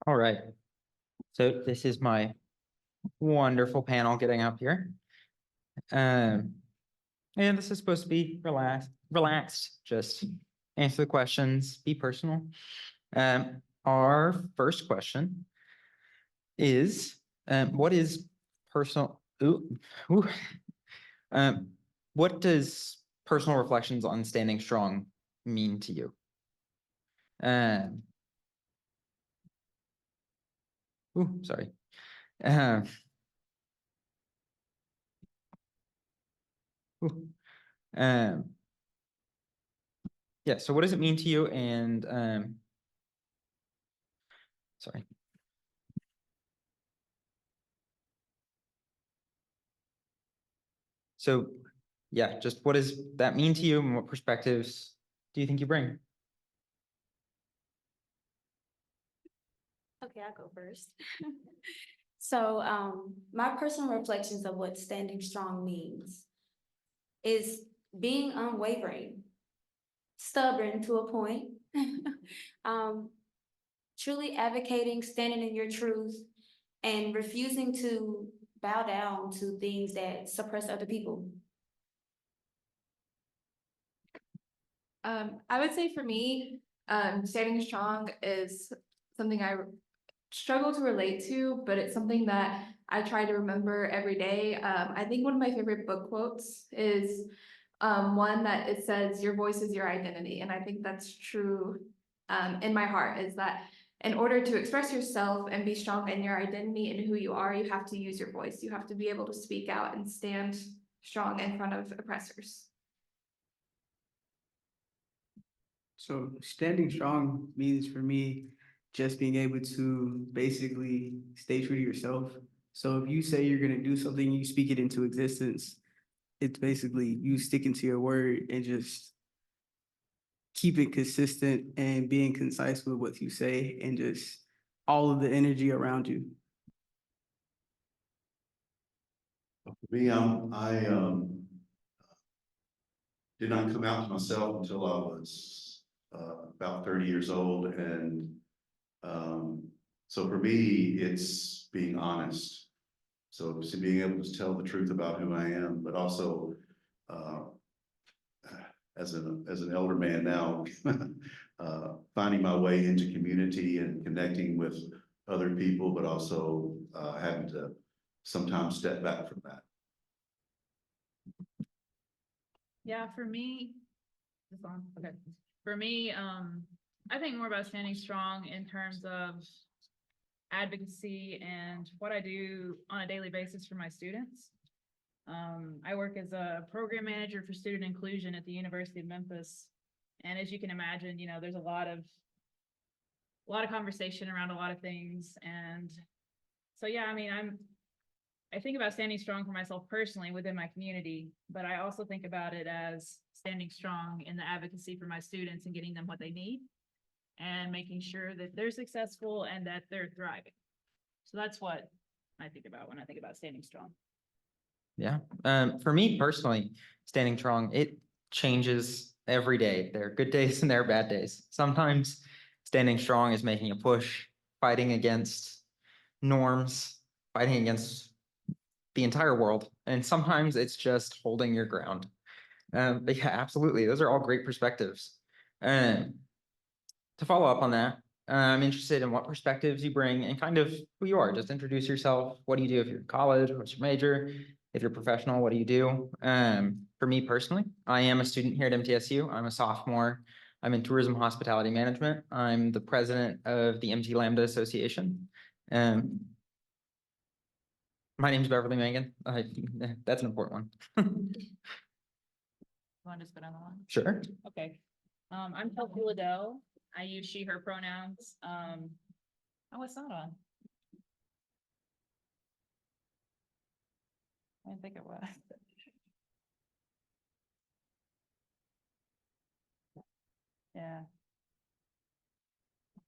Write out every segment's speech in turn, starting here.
All right. So this is my wonderful panel getting up here. Um, and this is supposed to be relaxed, just answer the questions, be personal. Our first question is, what is personal, ooh, um, what does personal reflections on standing strong mean to you? Um, sorry. Um, ooh, um, yeah, so what does it mean to you? And sorry. So yeah, just what does that mean to you and what perspectives do you think you bring? Okay, I'll go first. So, my personal reflections of what standing strong means is being unwavering, stubborn to a point, um, truly advocating, standing in your truth, and refusing to bow down to things that suppress other people. I would say for me, standing strong is something I struggle to relate to, but it's something that I try to remember every day. I think one of my favorite book quotes is one that it says, "Your voice is your identity." And I think that's true in my heart, is that in order to express yourself and be strong in your identity and who you are, you have to use your voice. You have to be able to speak out and stand strong in front of oppressors. So standing strong means for me just being able to basically stay true to yourself. So if you say you're going to do something, you speak it into existence. It's basically you sticking to your word and just keep it consistent and being concise with what you say and just all of the energy around you. For me, I did not come out to myself until I was about 30 years old. And so for me, it's being honest. So being able to tell the truth about who I am, but also as an elder man now, finding my way into community and connecting with other people, but also having to sometimes step back from that. Yeah, for me, this on, okay. For me, I think more about standing strong in terms of advocacy and what I do on a daily basis for my students. I work as a program manager for student inclusion at the University of Memphis. And as you can imagine, you know, there's a lot of conversation around a lot of things. And so, yeah, I mean, I think about standing strong for myself personally within my community, but I also think about it as standing strong in the advocacy for my students and getting them what they need and making sure that they're successful and that they're thriving. So that's what I think about when I think about standing strong. Yeah. For me personally, standing strong, it changes every day. There are good days and there are bad days. Sometimes standing strong is making a push, fighting against norms, fighting against the entire world. And sometimes it's just holding your ground. But yeah, absolutely. Those are all great perspectives. To follow up on that, I'm interested in what perspectives you bring and kind of who you are. Just introduce yourself. What do you do if you're in college? What's your major? If you're professional, what do you do? For me personally, I am a student here at MTSU. I'm a sophomore. I'm in tourism hospitality management. I'm the president of the MT Lambda Association. My name is Beverly Mangan. That's an important one. You want to just put on the line? Sure. Okay. I'm Kelsey Liddell. I use she, her pronouns. Oh, it's not on. I didn't think it was. Yeah.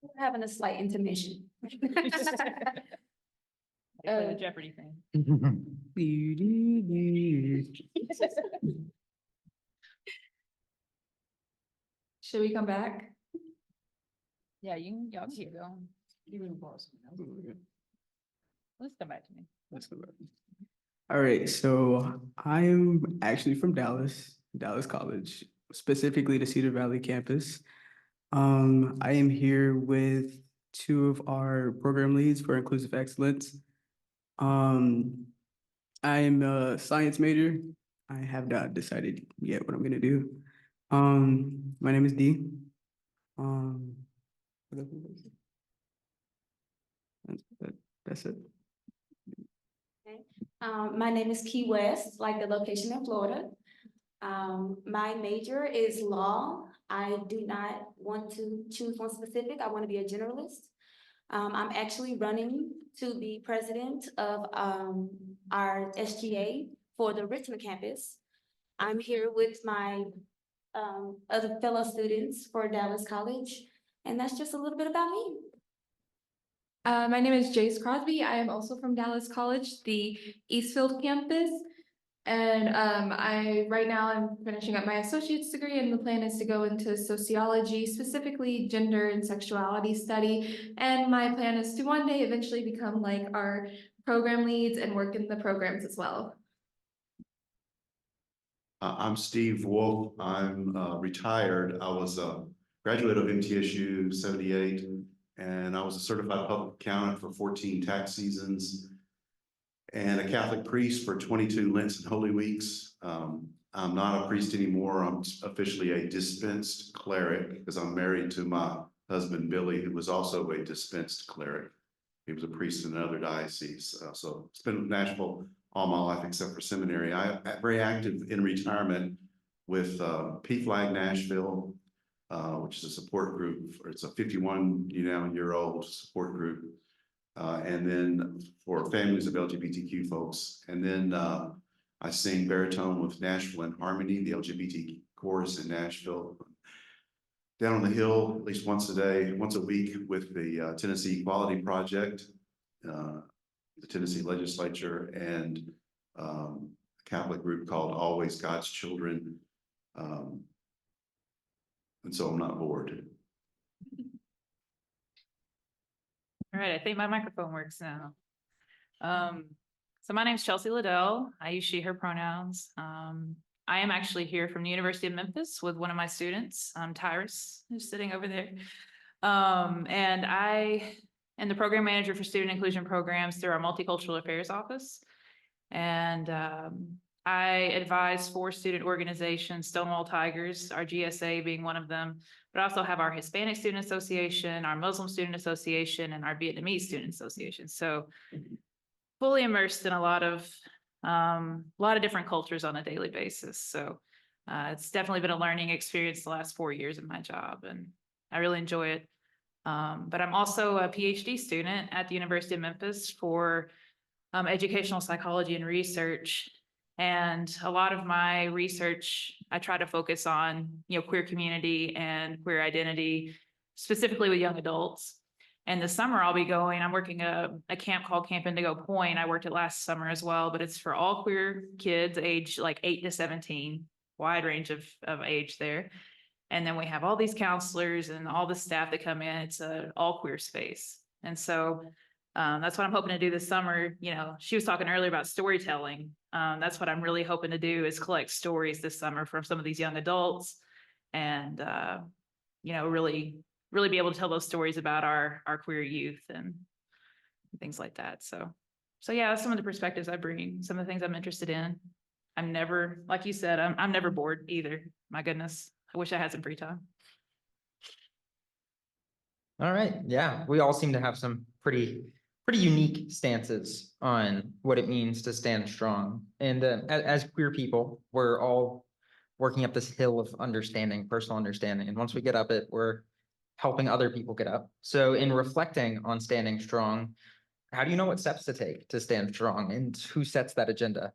We're having a slight intermission. Play the Jeopardy thing. Should we come back? Yeah, y'all keep going. Let's come back to me. That's the button. All right, so I'm actually from Dallas, Dallas College, specifically the Cedar Valley campus. I am here with two of our program leads for inclusive excellence. I'm a science major. I have not decided yet what I'm gonna do. My name is Dee. Um, what else was it? That's it. My name is Key West, like the location in Florida. My major is law. I do not want to choose one specific. I want to be a generalist. I'm actually running to be president of our SGA for the Richmond campus. I'm here with my other fellow students for Dallas College, and that's just a little bit about me. My name is Jace Crosby. I am also from Dallas College, the Eastfield campus. And right now I'm finishing up my associate's degree, and the plan is to go into sociology, specifically gender and sexuality study. And my plan is to one day eventually become like our program leads and work in the programs as well. I'm Steve Wolf. I'm retired. I was a graduate of MTSU 78, and I was a certified public accountant for 14 tax seasons and a Catholic priest for 22 Lents and Holy Weeks. I'm not a priest anymore. I'm officially a dispensed cleric because I'm married to my husband, Billy, who was also a dispensed cleric. He was a priest in another diocese. So it's been in Nashville all my life except for seminary. I'm very active in retirement with PFLAG Nashville, which is a support group. It's a 51-year-old support group. And then for families of LGBTQ folks. And then I sing baritone with Nashville in Harmony, the LGBT chorus in Nashville. Down on the hill, at least once a week with the Tennessee Equality Project, the Tennessee legislature, and a Catholic group called Always God's Children. And so I'm not bored. All right, I think my microphone works now. So my name's Chelsea Liddell. I use she, her pronouns. I am actually here from the University of Memphis with one of my students, Tyrus, who's sitting over there. And I am the program manager for student inclusion programs through our Multicultural Affairs Office. And I advise 4 student organizations, Stonewall Tigers, our GSA being one of them, but also have our Hispanic Student Association, our Muslim Student Association, and our Vietnamese Student Association. So fully immersed in a lot of different cultures on a daily basis. So it's definitely been a learning experience the last 4 years of my job, and I really enjoy it. But I'm also a PhD student at the University of Memphis for educational psychology and research. And a lot of my research, I try to focus on, queer community and queer identity, specifically with young adults. And this summer I'm working a camp called Camp Indigo Point. I worked it last summer as well, but it's for all queer kids age like 8 to 17, wide range of age there. And then we have all these counselors and all the staff that come in. It's an all queer space. And so that's what I'm hoping to do this summer. She was talking earlier about storytelling. That's what I'm really hoping to do, is collect stories this summer from some of these young adults, and really be able to tell those stories about our queer youth and things like that. So yeah, that's some of the perspectives I bring, some of the things I'm interested in. I'm never, like you said, I'm never bored either. My goodness, I wish I had some free time. All right, yeah, we all seem to have some pretty unique stances on what it means to stand strong. And as queer people, we're all working up this hill of understanding, personal understanding. And once we get up it, we're helping other people get up. So in reflecting on standing strong, how do you know what steps to take to stand strong, and who sets that agenda?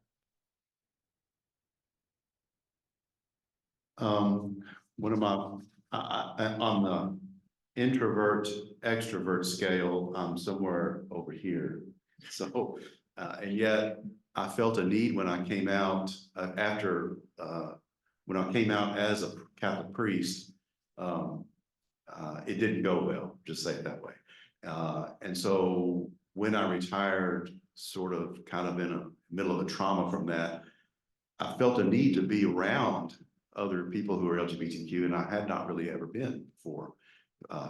One of my, on the introvert extrovert scale, I'm somewhere over here. So, and yet I felt a need when I came out when I came out as a Catholic priest. It didn't go well, just say it that way. And so when I retired, sort of kind of in the middle of the trauma from that, I felt a need to be around other people who are LGBTQ, and I had not really ever been before.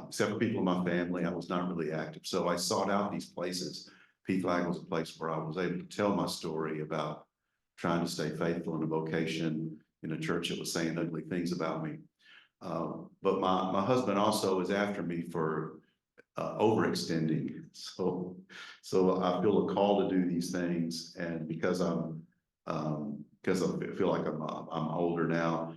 Except for people in my family, I was not really active. So I sought out these places. P-Flag was a place where I was able to tell my story about trying to stay faithful in a vocation in a church that was saying ugly things about me. But my husband also is after me for overextending. So I feel a call to do these things, and because because I feel like I'm older now,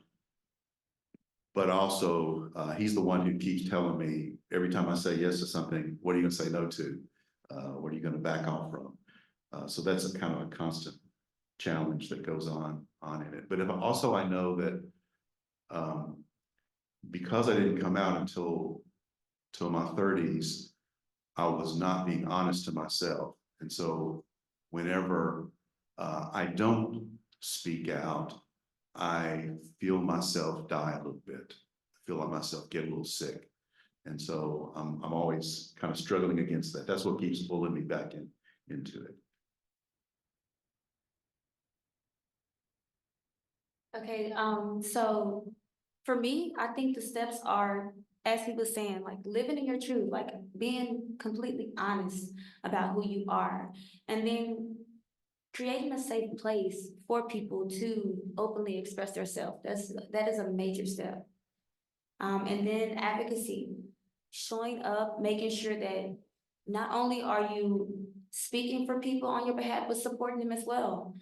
but also he's the one who keeps telling me every time I say yes to something, what are you going to say no to? What are you going to back off from? So that's a kind of a constant challenge that goes on in it. But also I know that because I didn't come out until my 30s, I was not being honest to myself. And so whenever I don't speak out, I feel myself die a little bit. I feel like myself get a little sick. And so I'm always kind of struggling against that. That's what keeps pulling me back into it. Okay, so for me, I think the steps are, as he was saying, like living in your truth, like being completely honest about who you are. And then creating a safe place for people to openly express themselves. That is a major step. And then advocacy, showing up, making sure that not only are you speaking for people on your behalf, but supporting them as well.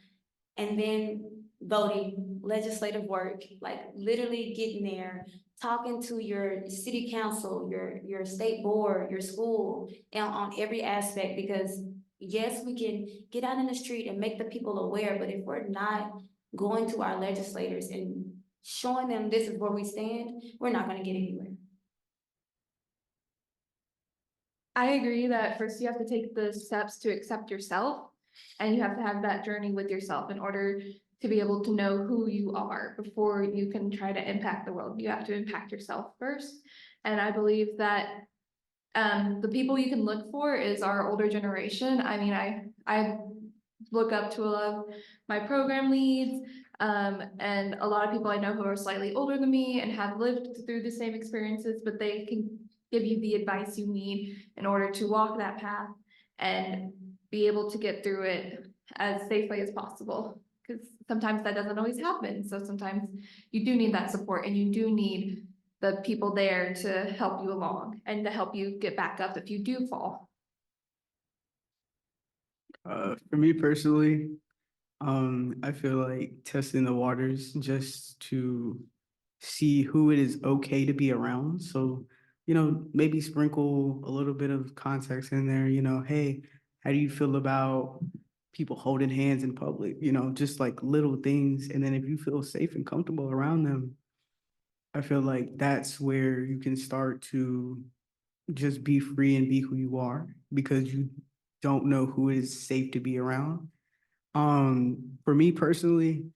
And then voting, legislative work, like literally getting there, talking to your city council, your state board, your school, and on every aspect, because yes, we can get out in the street and make the people aware, but if we're not going to our legislators and showing them this is where we stand, we're not gonna get anywhere. I agree that first you have to take the steps to accept yourself, and you have to have that journey with yourself in order to be able to know who you are before you can try to impact the world. You have to impact yourself first. And I believe that the people you can look for is our older generation. I mean, I look up to a lot of my program leads, and a lot of people I know who are slightly older than me and have lived through the same experiences, but they can give you the advice you need in order to walk that path and be able to get through it as safely as possible. Because sometimes that doesn't always happen. So sometimes you do need that support, and you do need the people there to help you along and to help you get back up if you do fall. For me personally, I feel like testing the waters just to see who it is okay to be around. So, maybe sprinkle a little bit of context in there, hey, how do you feel about people holding hands in public? Just like little things. And then if you feel safe and comfortable around them, I feel like that's where you can start to just be free and be who you are, because you don't know who is safe to be around. For me personally,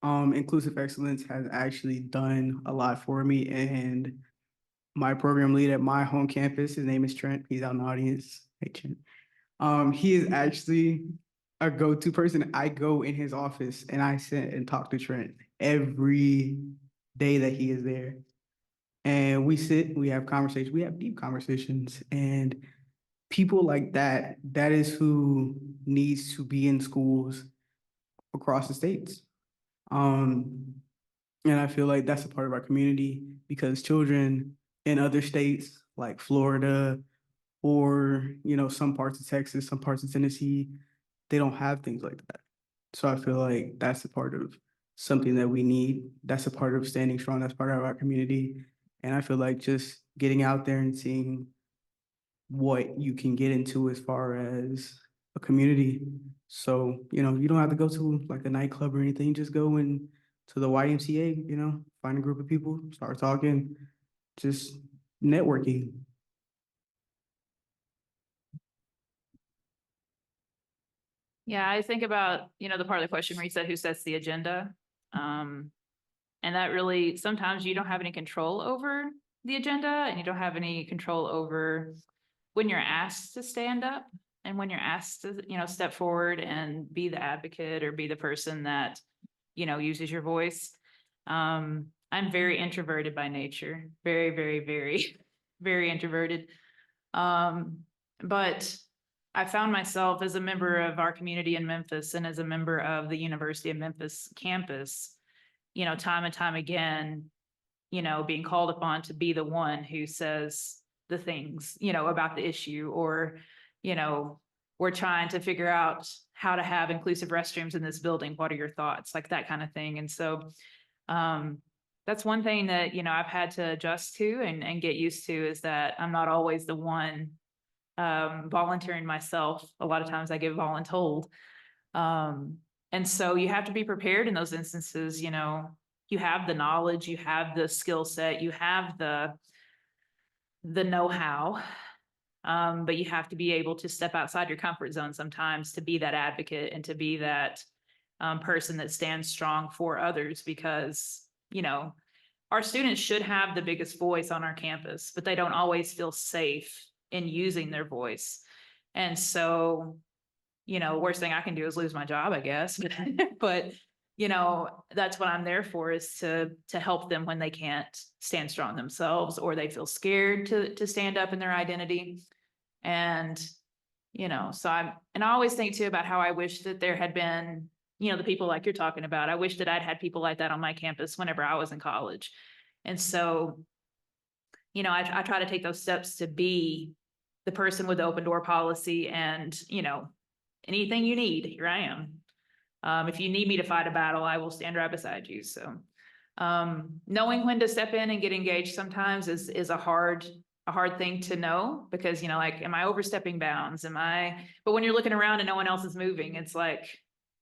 inclusive excellence has actually done a lot for me, and my program lead at my home campus, his name is Trent. He's out in the audience. Hey, Trent. He is actually a go-to person. I go in his office and I sit and talk to Trent every day that he is there. And we sit, we have conversations, we have deep conversations, and people like that, that is who needs to be in schools across the states. And I feel like that's a part of our community, because children in other states like Florida or, some parts of Texas, some parts of Tennessee, they don't have things like that. So I feel like that's a part of something that we need. That's a part of standing strong. That's part of our community. And I feel like just getting out there and seeing what you can get into as far as a community. So, you don't have to go to like a nightclub or anything. Just go in to the YMCA, find a group of people, start talking, just networking. Yeah, I think about, the part of the question where you said who sets the agenda. And that really, sometimes you don't have any control over the agenda, and you don't have any control over when you're asked to stand up and when you're asked to, step forward and be the advocate or be the person that, uses your voice. I'm very introverted by nature, very, very, very, very introverted. But I found myself as a member of our community in Memphis and as a member of the University of Memphis campus, time and time again, being called upon to be the one who says the things, about the issue, or, we're trying to figure out how to have inclusive restrooms in this building. What are your thoughts? Like that kind of thing. And so, that's one thing that, I've had to adjust to and get used to, is that I'm not always the one volunteering myself. A lot of times I get voluntold. And so you have to be prepared in those instances. You have the knowledge, you have the skill set, you have the know-how. But you have to be able to step outside your comfort zone sometimes to be that advocate and to be that person that stands strong for others, because, our students should have the biggest voice on our campus, but they don't always feel safe in using their voice. And so, worst thing I can do is lose my job, I guess. But, that's what I'm there for, is to help them when they can't stand strong themselves, or they feel scared to stand up in their identity. And, so I always think too about how I wish that there had been, the people like you're talking about. I wish that I'd had people like that on my campus whenever I was in college. And so, I try to take those steps to be the person with the open door policy, and, anything you need, here I am. If you need me to fight a battle, I will stand right beside you. So, knowing when to step in and get engaged sometimes is a hard thing to know, because, like, am I overstepping bounds? But when you're looking around and no one else is moving, it's like,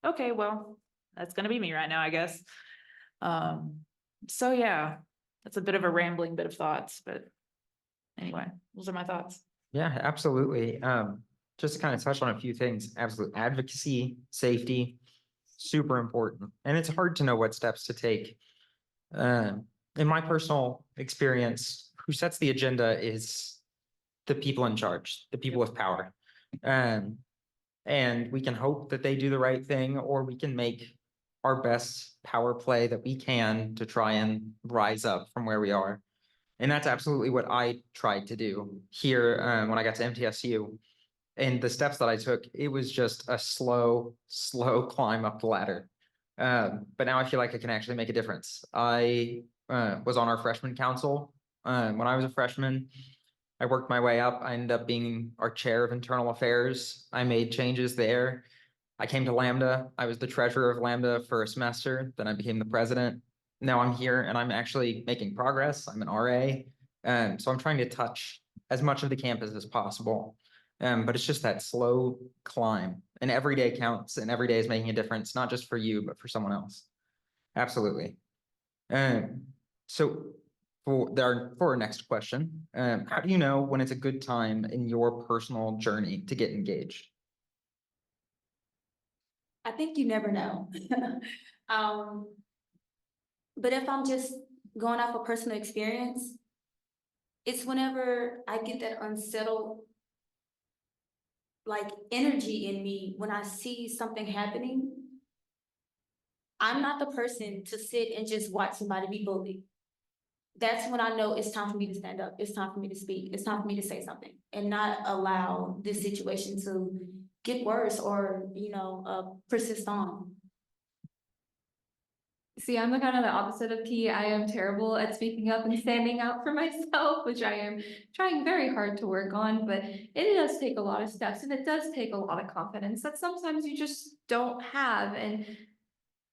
okay, well, that's going to be me right now, I guess. So yeah, that's a bit of a rambling bit of thoughts, but anyway, those are my thoughts. Yeah, absolutely. Just to kind of touch on a few things, absolute advocacy, safety, super important. And it's hard to know what steps to take. In my personal experience, who sets the agenda is the people in charge, the people with power. And we can hope that they do the right thing, or we can make our best power play that we can to try and rise up from where we are. And that's absolutely what I tried to do here when I got to MTSU. And the steps that I took, it was just a slow climb up the ladder. But now I feel like I can actually make a difference. I was on our freshman council when I was a freshman. I worked my way up. I ended up being our chair of internal affairs. I made changes there. I came to Lambda. I was the treasurer of Lambda for a semester. Then I became the president. Now I'm here and I'm actually making progress. I'm an RA. So I'm trying to touch as much of the campus as possible. But it's just that slow climb, and every day counts, and every day is making a difference, not just for you, but for someone else. Absolutely. So for our next question, how do you know when it's a good time in your personal journey to get engaged? I think you never know. But if I'm just going off of personal experience, it's whenever I get that unsettled, like, energy in me when I see something happening. I'm not the person to sit and just watch somebody be bullied. That's when I know it's time for me to stand up. It's time for me to speak. It's time for me to say something and not allow this situation to get worse or, persist on. See, I'm the kind of the opposite of T. I am terrible at speaking up and standing out for myself, which I am trying very hard to work on, but it does take a lot of steps, and it does take a lot of confidence that sometimes you just don't have. And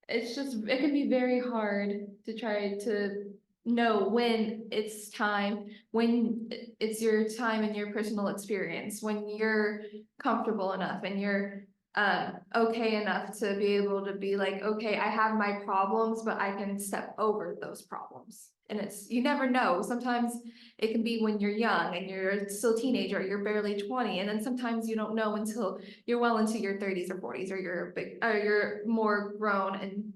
it can be very hard to try to know when it's time, when it's your time and your personal experience, when you're comfortable enough and you're okay enough to be able to be like, okay, I have my problems, but I can step over those problems. And you never know. Sometimes it can be when you're young and you're still a teenager, or you're barely 20. And then sometimes you don't know until you're well into your 30s or 40s, or you're more grown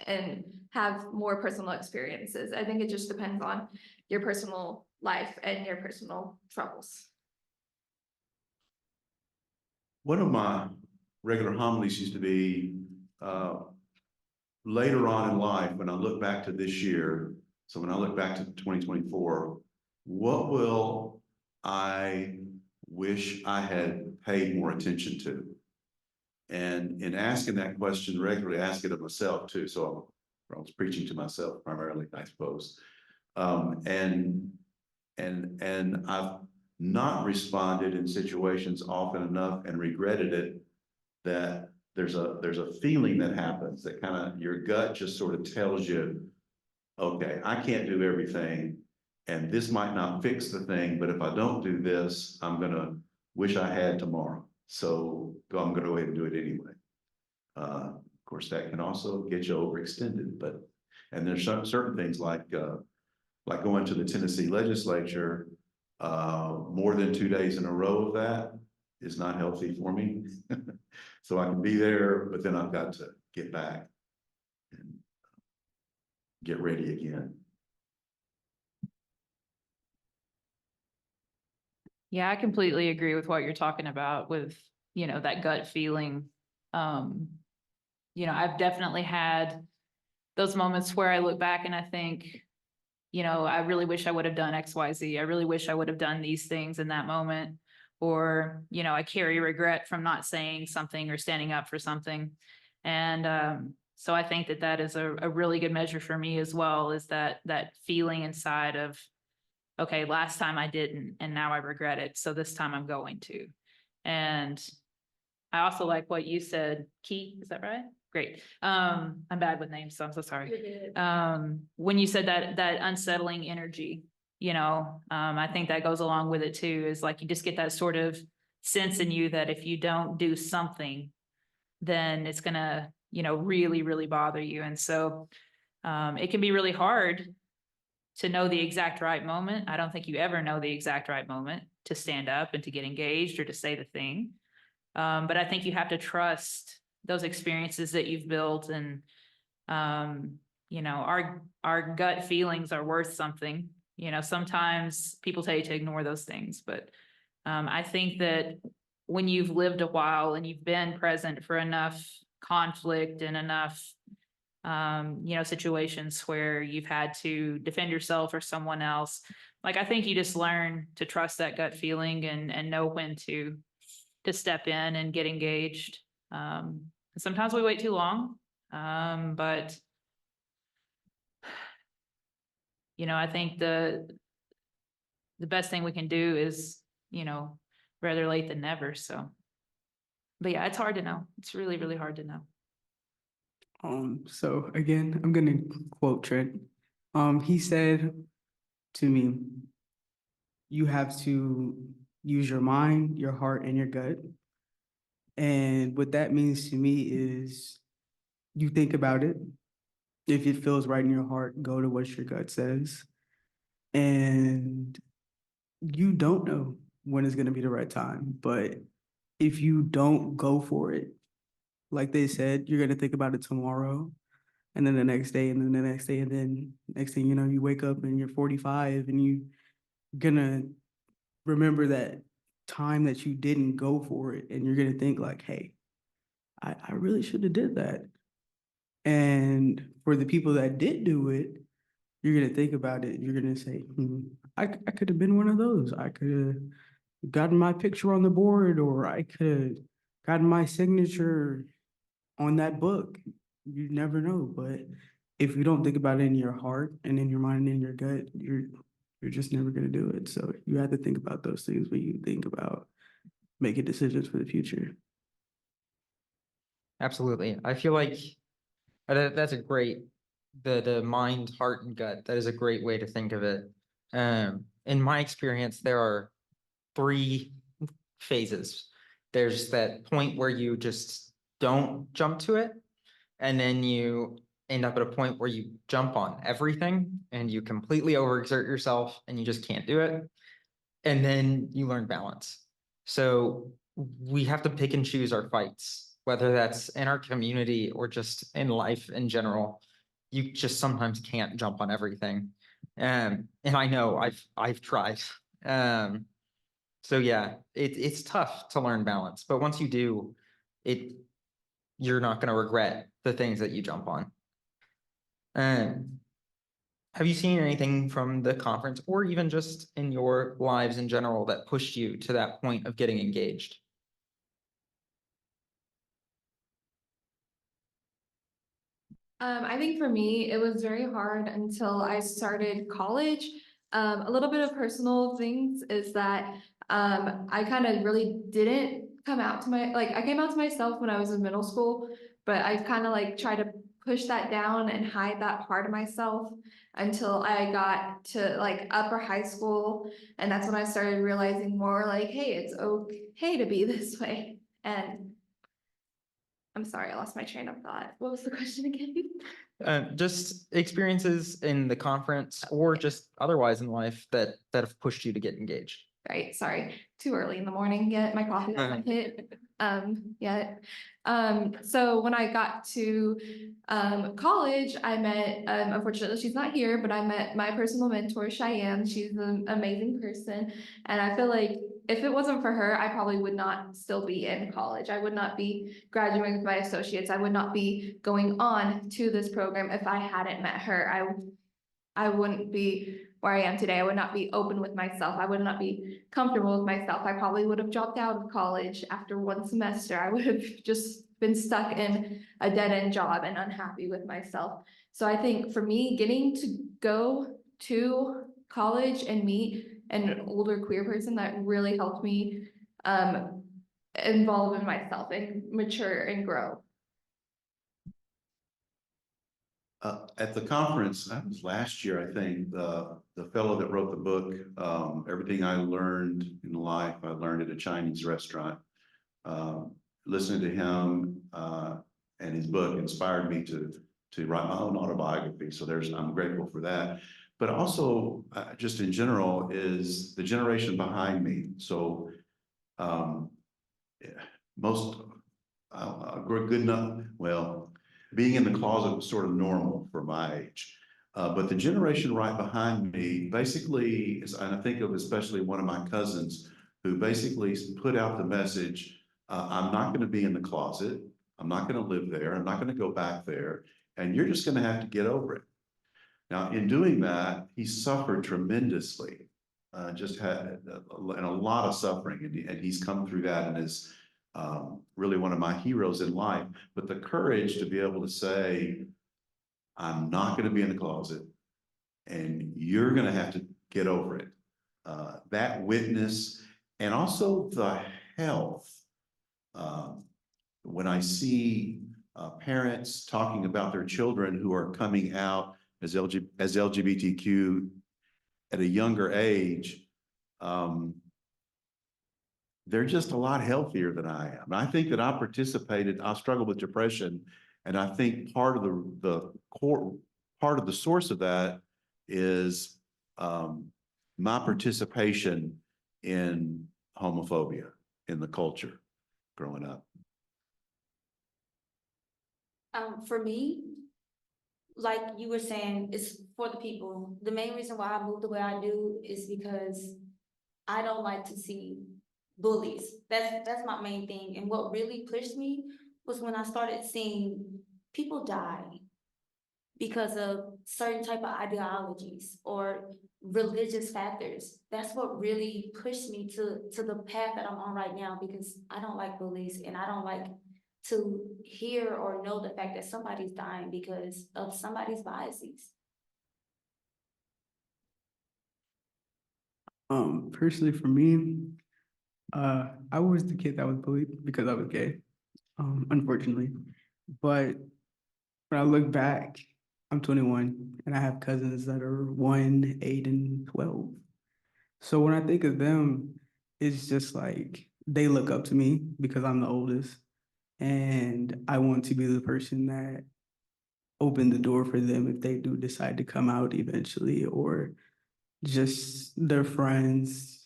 and have more personal experiences. I think it just depends on your personal life and your personal troubles. one of my regular homilies used to be, later on in life, when I look back to this year, so when I look back to 2024, what will I wish I had paid more attention to? And in asking that question regularly, I ask it of myself too. So I was preaching to myself primarily, I suppose. And I've not responded in situations often enough and regretted it, that there's a feeling that happens that kind of your gut just sort of tells you, okay, I can't do everything. And this might not fix the thing, but if I don't do this, I'm gonna wish I had tomorrow. So I'm gonna go ahead and do it anyway. Of course, that can also get you overextended, but, and there's certain things like going to the Tennessee legislature, more than 2 days in a row of that is not healthy for me. So I can be there, but then I've got to get back and get ready again. Yeah, I completely agree with what you're talking about with, that gut feeling. I've definitely had those moments where I look back and I think, I really wish I would have done X, Y, Z. I really wish I would have done these things in that moment. Or, I carry regret from not saying something or standing up for something. And so I think that is a really good measure for me as well, is that feeling inside of, okay, last time I didn't, and now I regret it. So this time I'm going to. And I also like what you said, Keith, is that right? Great. I'm bad with names, so I'm so sorry. You're good. When you said that unsettling energy, I think that goes along with it too, is like you just get that sort of sense in you that if you don't do something, then it's gonna, really, really bother you. And so it can be really hard to know the exact right moment. I don't think you ever know the exact right moment to stand up and to get engaged or to say the thing. But I think you have to trust those experiences that you've built, and our gut feelings are worth something. Sometimes people tell you to ignore those things, but I think that when you've lived a while and you've been present for enough conflict and enough situations where you've had to defend yourself or someone else, like I think you just learn to trust that gut feeling and know when to step in and get engaged. Sometimes we wait too long, but I think the best thing we can do is, rather late than never. So, but yeah, it's hard to know. It's really, really hard to know. So again, I'm gonna quote Trent. He said to me, you have to use your mind, your heart, and your gut. And what that means to me is you think about it. If it feels right in your heart, go to what your gut says. And you don't know when it's gonna be the right time, but if you don't go for it, like they said, you're gonna think about it tomorrow, and then the next day, and then the next day, and then next thing you know, you wake up and you're 45, and you're gonna remember that time that you didn't go for it, and you're gonna think like, hey, I really should have did that. And for the people that did do it, you're gonna think about it. You're gonna say, I could have been one of those. I could have gotten my picture on the board, or I could have gotten my signature on that book. You never know. But if you don't think about it in your heart and in your mind and in your gut, you're just never gonna do it. So you have to think about those things when you think about making decisions for the future. Absolutely. I feel like that's a great, the mind, heart, and gut. That is a great way to think of it. In my experience, there are 3 phases. There's that point where you just don't jump to it, and then you end up at a point where you jump on everything and you completely overexert yourself and you just can't do it. And then you learn balance. So we have to pick and choose our fights, whether that's in our community or just in life in general. You just sometimes can't jump on everything. And I know I've tried. So yeah, it's tough to learn balance, but once you do, you're not gonna regret the things that you jump on. Um, have you seen anything from the conference or even just in your lives in general that pushed you to that point of getting engaged? I think for me, it was very hard until I started college. A little bit of personal things is that I kind of really didn't come out to I came out to myself when I was in middle school, but I kind of like tried to push that down and hide that part of myself until I got to like upper high school. And that's when I started realizing more like, hey, it's okay to be this way. And I'm sorry, I lost my train of thought. What was the question again? Just experiences in the conference or just otherwise in life that have pushed you to get engaged. Right, sorry, too early in the morning yet, my coffee hasn't hit, yet. So when I got to, college, I met, unfortunately, she's not here, but I met my personal mentor, Cheyenne. She's an amazing person, and I feel like if it wasn't for her, I probably would not still be in college. I would not be graduating with my associates. I would not be going on to this program if I hadn't met her. I wouldn't be where I am today. I would not be open with myself. I would not be comfortable with myself. I probably would have dropped out of college after one semester. I would have just been stuck in a dead-end job and unhappy with myself. So I think for me, getting to go to college and meet an older queer person, that really helped me involve in myself and mature and grow. At the conference, that was last year, I think, the fellow that wrote the book, Everything I Learned in Life, I Learned at a Chinese Restaurant. Listening to him and his book inspired me to write my own autobiography. So I'm grateful for that. But also, just in general, is the generation behind me. So most good enough, well, being in the closet was sort of normal for my age. But the generation right behind me basically is, and I think of especially one of my cousins who basically put out the message, I'm not going to be in the closet. I'm not going to live there. I'm not going to go back there. And you're just going to have to get over it. Now, in doing that, he suffered tremendously, just had and a lot of suffering. And he's come through that and is really one of my heroes in life. But the courage to be able to say, I'm not going to be in the closet and you're going to have to get over it. That witness and also the health. When I see parents talking about their children who are coming out as LGBTQ at a younger age, they're just a lot healthier than I am. And I think that I struggled with depression. And I think part of the source of that is my participation in homophobia in the culture growing up. For me, like you were saying, it's for the people. The main reason why I move the way I do is because I don't like to see bullies. That's my main thing. And what really pushed me was when I started seeing people die because of certain type of ideologies or religious factors. That's what really pushed me to the path that I'm on right now, because I don't like bullies and I don't like to hear or know the fact that somebody's dying because of somebody's biases. Personally for me, I was the kid that was bullied because I was gay, unfortunately. But when I look back, I'm 21 and I have cousins that are 1, 8, and 12. So when I think of them, it's just like they look up to me because I'm the oldest. And I want to be the person that opened the door for them if they do decide to come out eventually, or just their friends,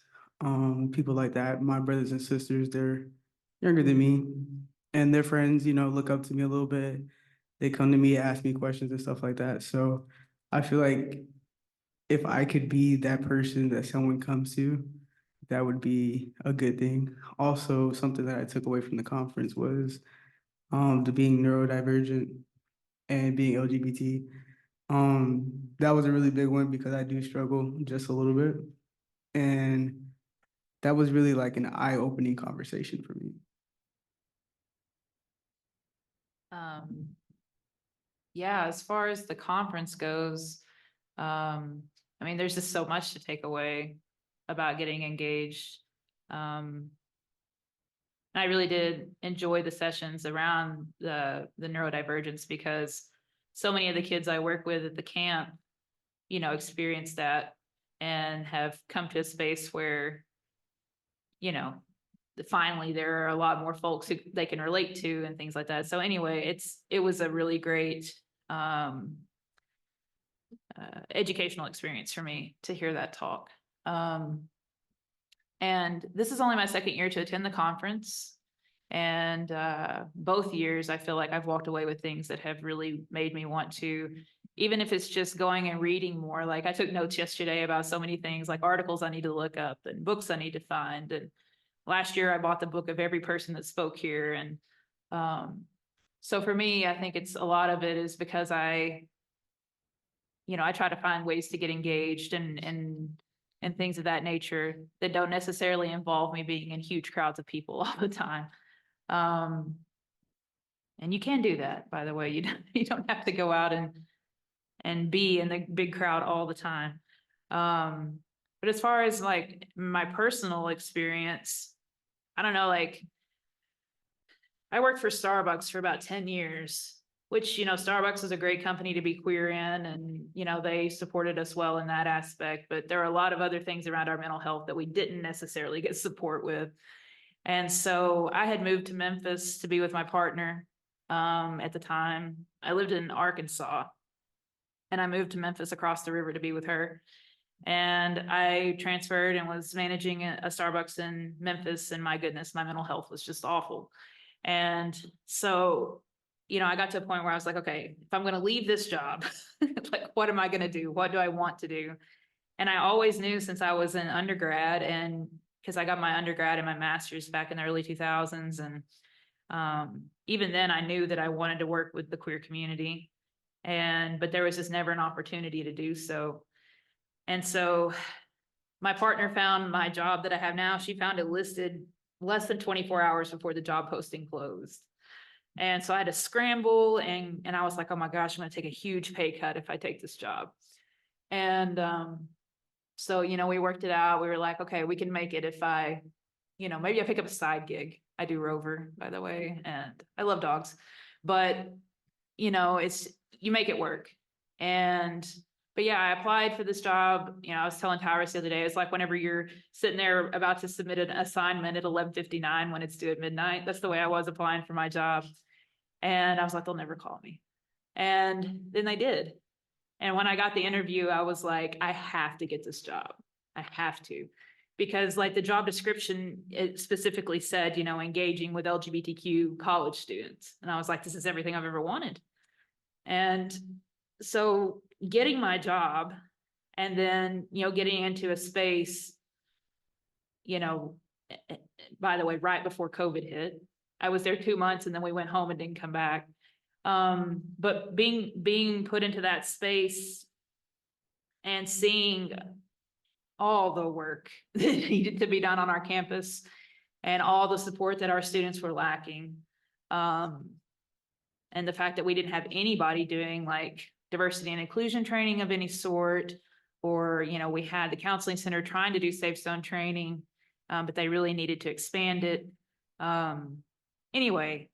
people like that. My brothers and sisters, they're younger than me, and their friends, look up to me a little bit. They come to me, ask me questions and stuff like that. So I feel like if I could be that person that someone comes to, that would be a good thing. Also, something that I took away from the conference was the being neurodivergent and being LGBT. That was a really big one because I do struggle just a little bit. And that was really like an eye-opening conversation for me. Yeah, as far as the conference goes, I mean, there's just so much to take away about getting engaged. I really did enjoy the sessions around the neurodivergence because so many of the kids I work with at the camp, you know, experience that and have come to a space where, you know, finally there are a lot more folks who they can relate to and things like that. So anyway, it was a really great educational experience for me to hear that talk. And this is only my second year to attend the conference. And both years, I feel like I've walked away with things that have really made me want to, even if it's just going and reading more. Like I took notes yesterday about so many things, like articles I need to look up and books I need to find. And last year I bought the book of every person that spoke here. And so for me, I think it's a lot of it is because I try to find ways to get engaged and things of that nature that don't necessarily involve me being in huge crowds of people all the time. And you can do that, by the way. You don't have to go out and be in the big crowd all the time. But as far as like my personal experience, I don't know, like I worked for Starbucks for about 10 years, which, Starbucks is a great company to be queer in, and, they supported us well in that aspect, but there are a lot of other things around our mental health that we didn't necessarily get support with. And so I had moved to Memphis to be with my partner. At the time, I lived in Arkansas, and I moved to Memphis across the river to be with her. And I transferred and was managing a Starbucks in Memphis, and my goodness, my mental health was just awful. And so, I got to a point where I was like, okay, if I'm going to leave this job, like, what am I going to do? What do I want to do? And I always knew since I was in undergrad, and because I got my undergrad and my master's back in the early 2000s. And even then I knew that I wanted to work with the queer community, but there was just never an opportunity to do so. And so my partner found my job that I have now. She found it listed less than 24 hours before the job posting closed. And so I had to scramble, and I was like, oh my gosh, I'm going to take a huge pay cut if I take this job. And so, we worked it out. We were like, okay, we can make it if maybe I pick up a side gig. I do Rover, by the way, and I love dogs, but it's, you make it work. But yeah, I applied for this job. I was telling Tyrus the other day, it's like whenever you're sitting there about to submit an assignment at 11:59 when it's due at midnight. That's the way I was applying for my job. And I was like, they'll never call me. And then they did. And when I got the interview, I was like, I have to get this job. I have to. Because like the job description, it specifically said, engaging with LGBTQ college students. And I was like, this is everything I've ever wanted. And so getting my job and then, getting into a space, by the way, right before COVID hit, I was there 2 months and then we went home and didn't come back. But being put into that space and seeing all the work that needed to be done on our campus and all the support that our students were lacking. And the fact that we didn't have anybody doing like diversity and inclusion training of any sort, or, we had the counseling center trying to do safe zone training, but they really needed to expand it. Anyway,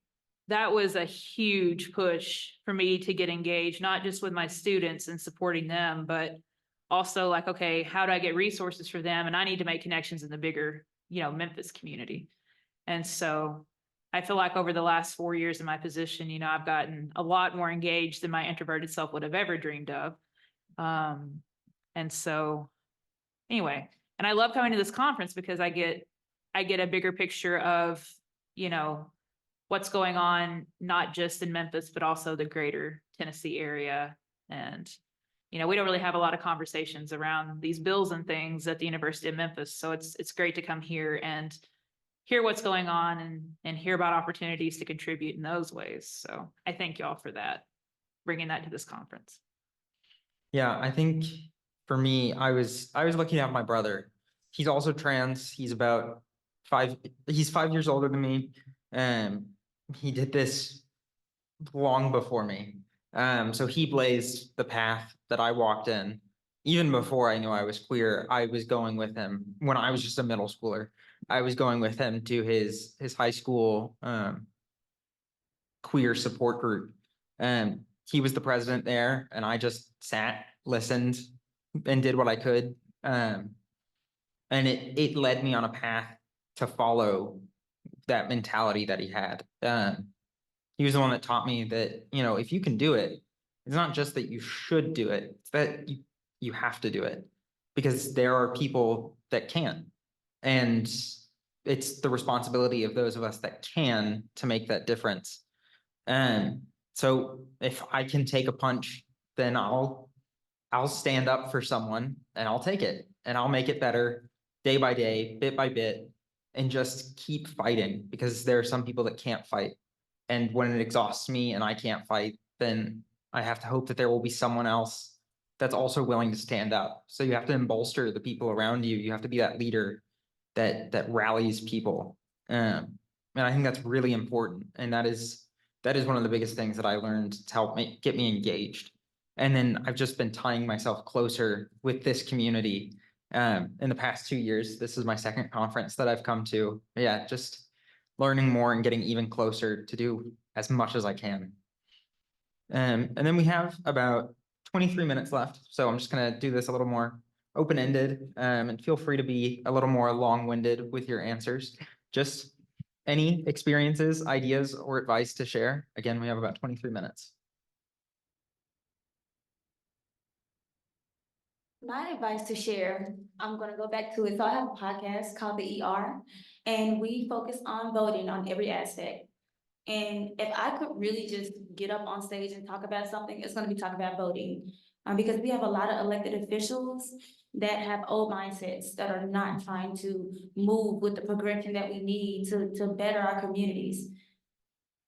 that was a huge push for me to get engaged, not just with my students and supporting them, but also like, okay, how do I get resources for them? And I need to make connections in the bigger, Memphis community. And so I feel like over the last 4 years in my position, I've gotten a lot more engaged than my introverted self would have ever dreamed of. And so anyway, and I love coming to this conference because I get a bigger picture of, what's going on, not just in Memphis, but also the greater Tennessee area. And we don't really have a lot of conversations around these bills and things at the University of Memphis. So it's great to come here and hear what's going on and hear about opportunities to contribute in those ways. So I thank y'all for that, bringing that to this conference. Yeah, I think for me, I was looking at my brother. He's also trans. He's 5 years older than me. He did this long before me. So he blazed the path that I walked in. Even before I knew I was queer, I was going with him when I was just a middle schooler. I was going with him to his high school queer support group. He was the president there, and I just sat, listened, and did what I could. And it led me on a path to follow that mentality that he had. He was the one that taught me that, if you can do it, it's not just that you should do it, it's that you have to do it, because there are people that can't. And it's the responsibility of those of us that can to make that difference. And so if I can take a punch, then I'll stand up for someone and I'll take it and I'll make it better day by day, bit by bit, and just keep fighting, because there are some people that can't fight. And when it exhausts me and I can't fight, then I have to hope that there will be someone else that's also willing to stand up. So you have to bolster the people around you. You have to be that leader that rallies people. And I think that's really important. And that is one of the biggest things that I learned to help get me engaged. And then I've just been tying myself closer with this community. In the past 2 years, this is my second conference that I've come to. Yeah, just learning more and getting even closer to do as much as I can. And then we have about 23 minutes left. So I'm just gonna do this a little more open-ended, and feel free to be a little more long-winded with your answers. Just any experiences, ideas, or advice to share. Again, we have about 23 minutes. My advice to share, I'm gonna go back to it. So I have a podcast called the ER, and we focus on voting on every aspect. And if I could really just get up on stage and talk about something, it's gonna be talk about voting. Because we have a lot of elected officials that have old mindsets that are not trying to move with the progression that we need to better our communities.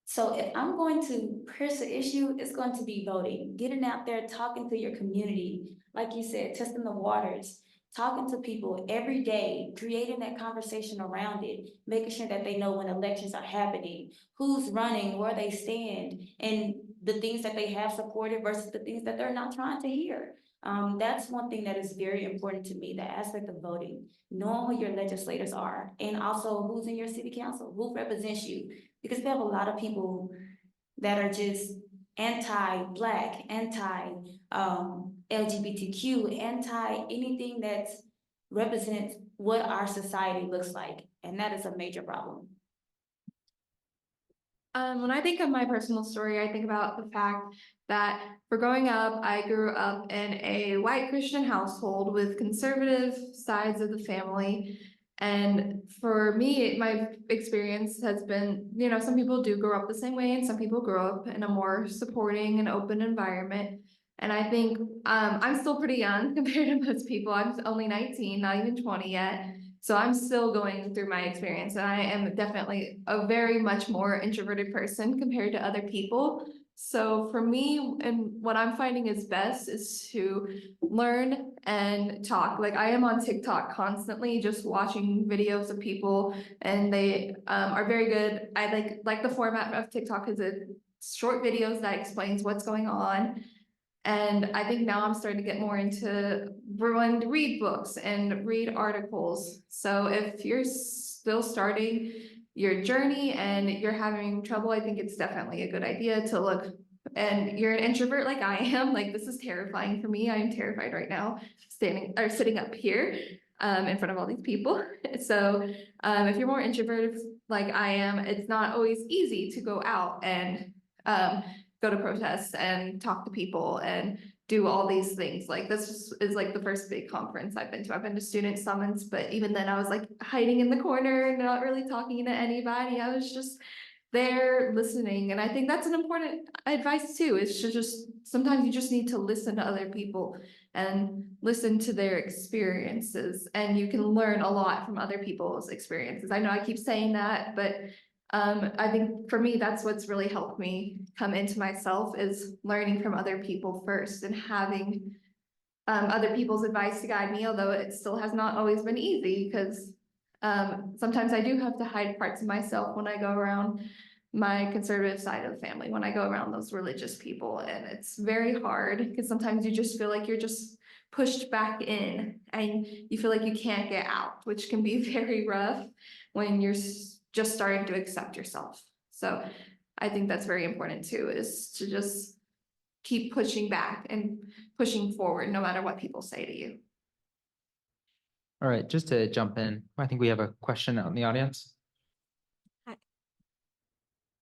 So if I'm going to press the issue, it's going to be voting, getting out there, talking to your community, like you said, testing the waters, talking to people every day, creating that conversation around it, making sure that they know when elections are happening, who's running, where they stand, and the things that they have supported versus the things that they're not trying to hear. That's one thing that is very important to me, the aspect of voting, knowing who your legislators are, and also who's in your city council, who represents you. Because we have a lot of people that are just anti-Black, LGBTQ, anti anything that represents what our society looks like. And that is a major problem. When I think of my personal story, I think about the fact that for growing up, I grew up in a white Christian household with conservative sides of the family. And for me, my experience has been, some people do grow up the same way, and some people grow up in a more supporting and open environment. And I think I'm still pretty young compared to most people. I'm only 19, not even 20 yet. So I'm still going through my experience, and I am definitely a very much more introverted person compared to other people. So for me, and what I'm finding is best is to learn and talk. Like I am on TikTok constantly, just watching videos of people, and they are very good. I like the format of TikTok because it's short videos that explains what's going on. And I think now I'm starting to get more into wanting to read books and read articles. So if you're still starting your journey and you're having trouble, I think it's definitely a good idea to look. And you're an introvert like I am, like this is terrifying for me. I am terrified right now, sitting up here in front of all these people. So if you're more introverted like I am, it's not always easy to go out and go to protests and talk to people and do all these things. Like this is like the first big conference I've been to. I've been to Student Summits, but even then I was like hiding in the corner and not really talking to anybody. I was just they're listening. And I think that's an important advice too, is to just, sometimes you just need to listen to other people and listen to their experiences, and you can learn a lot from other people's experiences. I know I keep saying that, but I think for me, that's what's really helped me come into myself, is learning from other people first and having other people's advice to guide me, although it still has not always been easy, because sometimes I do have to hide parts of myself when I go around my conservative side of the family, when I go around those religious people, and it's very hard because sometimes you just feel like you're just pushed back in and you feel like you can't get out, which can be very rough when you're just starting to accept yourself. So I think that's very important too, is to just keep pushing back and pushing forward, no matter what people say to you. All right, just to jump in, I think we have a question out in the audience.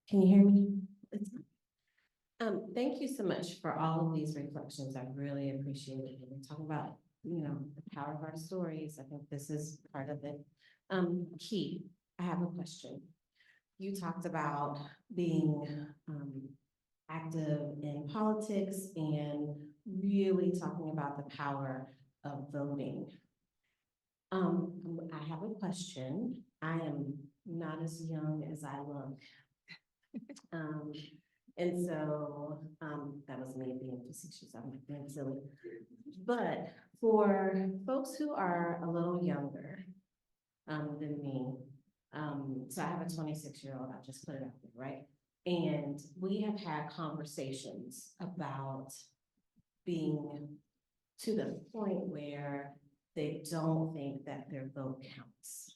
Can you hear me? Thank you so much for all of these reflections. I really appreciate it. When we talk about, the power of our stories, I think this is part of it. Key, I have a question. You talked about being active in politics and really talking about the power of voting. I have a question. I am not as young as I look. And so, that was me being 56 years old, I'm being silly. But for folks who are a little younger, than me, so I have a 26-year-old, I'll just put it out there, right? And we have had conversations about being to the point where they don't think that their vote counts.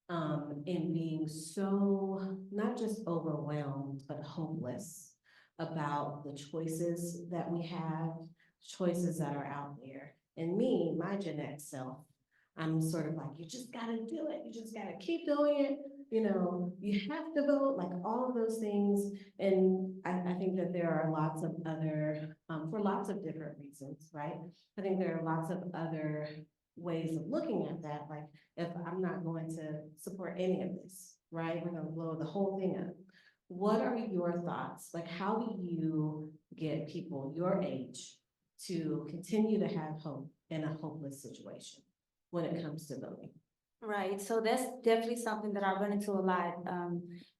And being so not just overwhelmed, but hopeless about the choices that we have, choices that are out there. And me, my Gen X self, I'm sort of like, you just gotta do it. You just gotta keep doing it. You have to vote, like all of those things. And I think that there are lots of other, for lots of different reasons, right? I think there are lots of other ways of looking at that. Like, if I'm not going to support any of this, right? We're gonna blow the whole thing up. What are your thoughts? Like, how do you get people your age to continue to have hope in a hopeless situation when it comes to voting? Right, so that's definitely something that I run into a lot.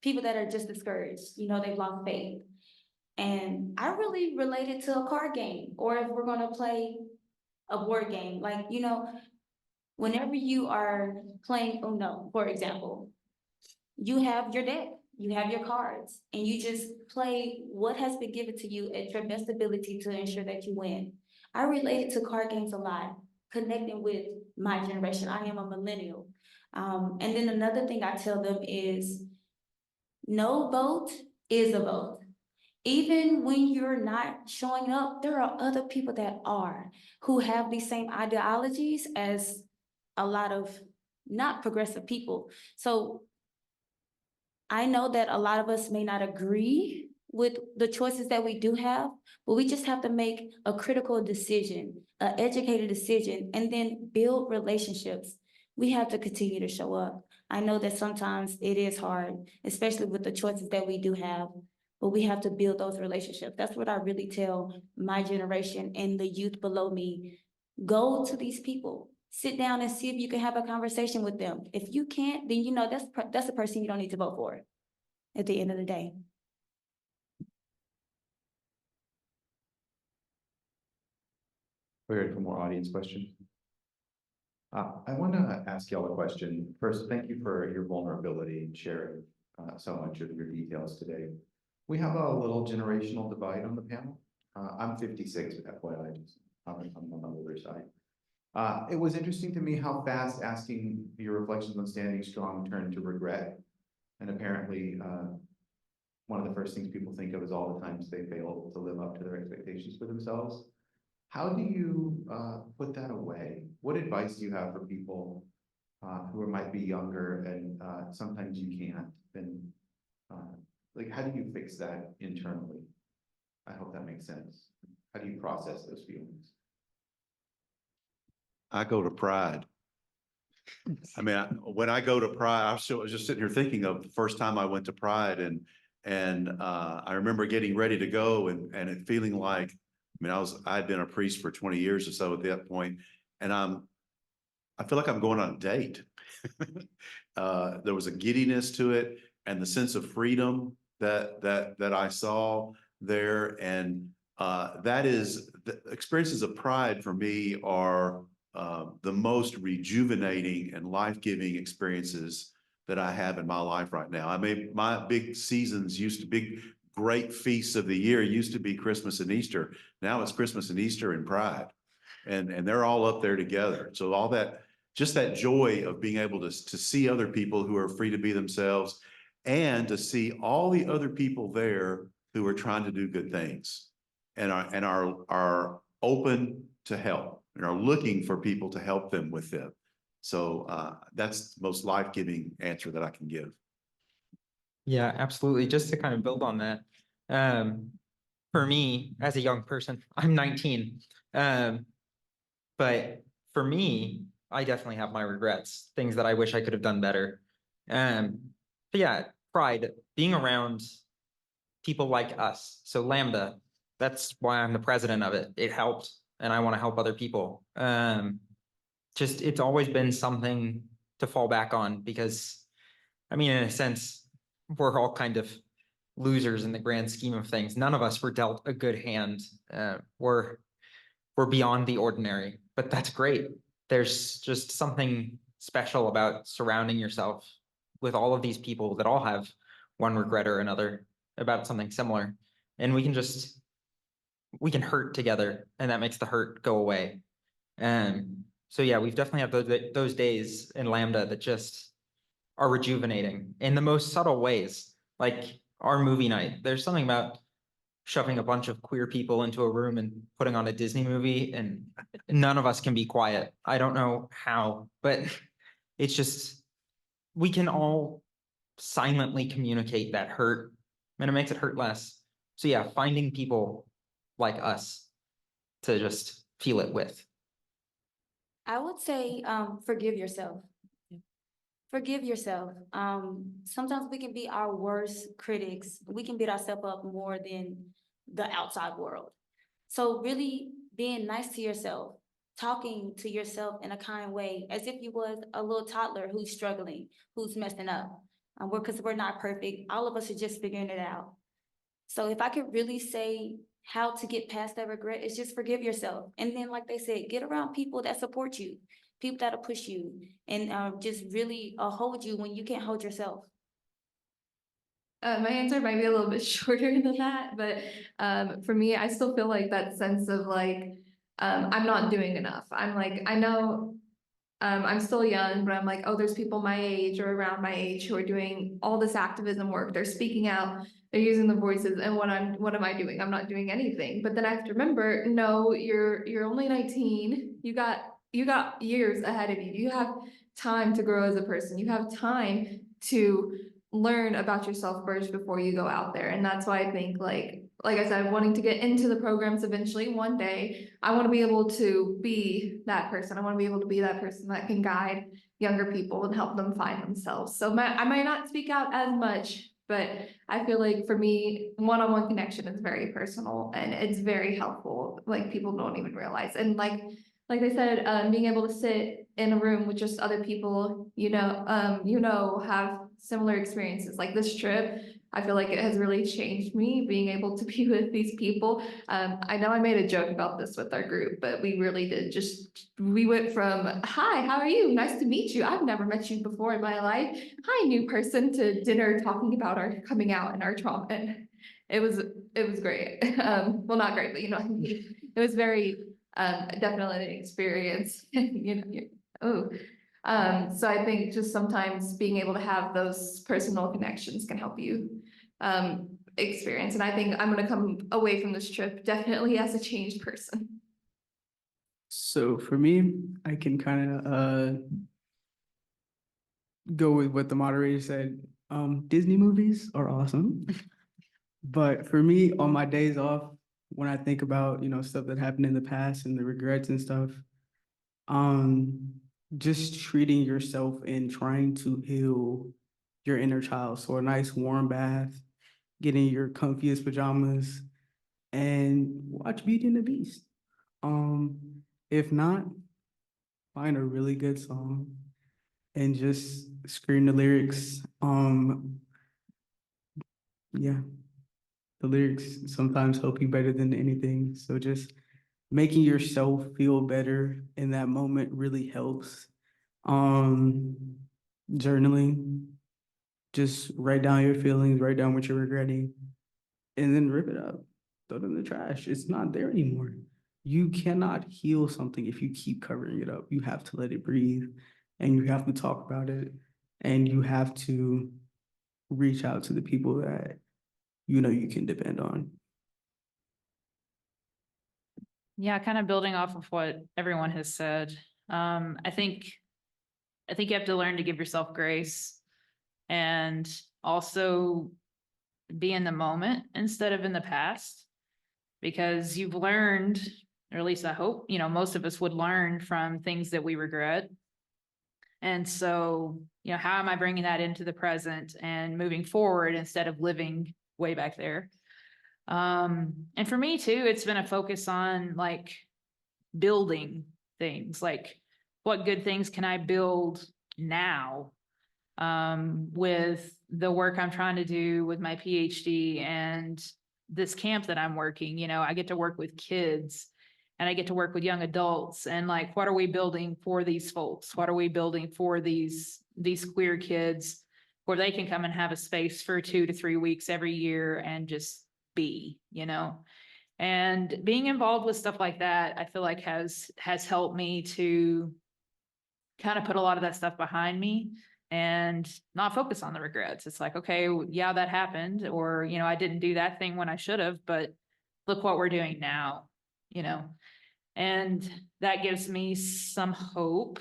People that are just discouraged, they've lost faith. And I really relate it to a card game, or if we're gonna play a board game, like, whenever you are playing Uno, for example, you have your deck, you have your cards, and you just play what has been given to you at your best ability to ensure that you win. I relate it to card games a lot, connecting with my generation. I am a millennial. And then another thing I tell them is, no vote is a vote. Even when you're not showing up, there are other people that are, who have these same ideologies as a lot of not progressive people. So I know that a lot of us may not agree with the choices that we do have, but we just have to make a critical decision, an educated decision, and then build relationships. We have to continue to show up. I know that sometimes it is hard, especially with the choices that we do have, but we have to build those relationships. That's what I really tell my generation and the youth below me. Go to these people, sit down and see if you can have a conversation with them. If you can't, then that's the person you don't need to vote for at the end of the day. We're ready for more audience questions. I want to ask y'all a question. First, thank you for your vulnerability and sharing so much of your details today. We have a little generational divide on the panel. I'm 56, FYI, I'm on the older side. It was interesting to me how fast asking your reflections on standing strong turned to regret. And apparently, one of the first things people think of is all the times they fail to live up to their expectations for themselves. How do you put that away? What advice do you have for people who might be younger and sometimes you can't? And like, how do you fix that internally? I hope that makes sense. How do you process those feelings? I go to pride. I mean, when I go to Pride, I was just sitting here thinking of the first time I went to Pride and I remember getting ready to go and it feeling like, I mean, I had been a priest for 20 years or so at that point, and I feel like I'm going on a date. There was a giddiness to it and the sense of freedom that I saw there. And that is the experiences of Pride for me are the most rejuvenating and life-giving experiences that I have in my life right now. I mean, my big seasons big, great feasts of the year used to be Christmas and Easter. Now it's Christmas and Easter and Pride. And they're all up there together. So all that, just that joy of being able to see other people who are free to be themselves and to see all the other people there who are trying to do good things and are open to help and are looking for people to help them with them. So that's the most life-giving answer that I can give. Yeah, absolutely. Just to kind of build on that. For me, as a young person, I'm 19. But for me, I definitely have my regrets, things that I wish I could have done better. But yeah, Pride, being around people like us. So Lambda, that's why I'm the president of it. It helped, and I want to help other people. Just it's always been something to fall back on because, I mean, in a sense, we're all kind of losers in the grand scheme of things. None of us were dealt a good hand. We're beyond the ordinary, but that's great. There's just something special about surrounding yourself with all of these people that all have one regret or another about something similar. And we can hurt together, and that makes the hurt go away. So yeah, we've definitely had those days in Lambda that just are rejuvenating in the most subtle ways. Like our movie night, there's something about shoving a bunch of queer people into a room and putting on a Disney movie, and none of us can be quiet. I don't know how, but it's just, we can all silently communicate that hurt, and it makes it hurt less. So yeah, finding people like us to just feel it with. I would say, forgive yourself. Forgive yourself. Sometimes we can be our worst critics. We can beat ourselves up more than the outside world. So really being nice to yourself, talking to yourself in a kind way, as if you was a little toddler who's struggling, who's messing up. Because we're not perfect. All of us are just figuring it out. So if I could really say how to get past that regret, is just forgive yourself. And then, like they said, get around people that support you, people that'll push you, and just really hold you when you can't hold yourself. My answer might be a little bit shorter than that, but for me, I still feel like that sense of like, I'm not doing enough. I'm like, I know I'm still young, but I'm like, oh, there's people my age or around my age who are doing all this activism work. They're speaking out, they're using the voices, and what am I doing? I'm not doing anything. But then I have to remember, no, you're only 19. You got years ahead of you. You have time to grow as a person. You have time to learn about yourself first before you go out there. And that's why I think like I said, wanting to get into the programs eventually one day, I want to be able to be that person. I want to be able to be that person that can guide younger people and help them find themselves. So I might not speak out as much, but I feel like for me, one-on-one connection is very personal and it's very helpful. Like people don't even realize. And like I said, being able to sit in a room with just other people, have similar experiences like this trip. I feel like it has really changed me being able to be with these people. I know I made a joke about this with our group, but we really did we went from, hi, how are you? Nice to meet you. I've never met you before in my life. Hi, new person, to dinner talking about our coming out and our trauma. And it was great. Well, not great, but it was very definitely an experience. So I think just sometimes being able to have those personal connections can help you experience. And I think I'm going to come away from this trip definitely as a changed person. So for me, I can kind of go with what the moderator said. Disney movies are awesome. But for me, on my days off, when I think about, stuff that happened in the past and the regrets and stuff, just treating yourself and trying to heal your inner child. So a nice warm bath, getting your comfiest pajamas, and watch Beauty and the Beast. If not, find a really good song and just scream the lyrics. Yeah, the lyrics sometimes help you better than anything. So just making yourself feel better in that moment really helps. Um, Journaling, just write down your feelings, write down what you're regretting, and then rip it up, throw it in the trash. It's not there anymore. You cannot heal something if you keep covering it up. You have to let it breathe, and you have to talk about it, and you have to reach out to the people that you know you can depend on. Yeah, kind of building off of what everyone has said. I think you have to learn to give yourself grace and also be in the moment instead of in the past, because you've learned, or at least I hope, most of us would learn from things that we regret. And so, how am I bringing that into the present and moving forward instead of living way back there? And for me too, it's been a focus on like building things, like what good things can I build now, with the work I'm trying to do with my PhD and this camp that I'm working. I get to work with kids and I get to work with young adults, and like, what are we building for these folks? What are we building for these queer kids where they can come and have a space for 2 to 3 weeks every year and just be, and being involved with stuff like that, I feel like has helped me to kind of put a lot of that stuff behind me and not focus on the regrets. It's like, okay, yeah, that happened, or, I didn't do that thing when I should have, but look what we're doing now, and that gives me some hope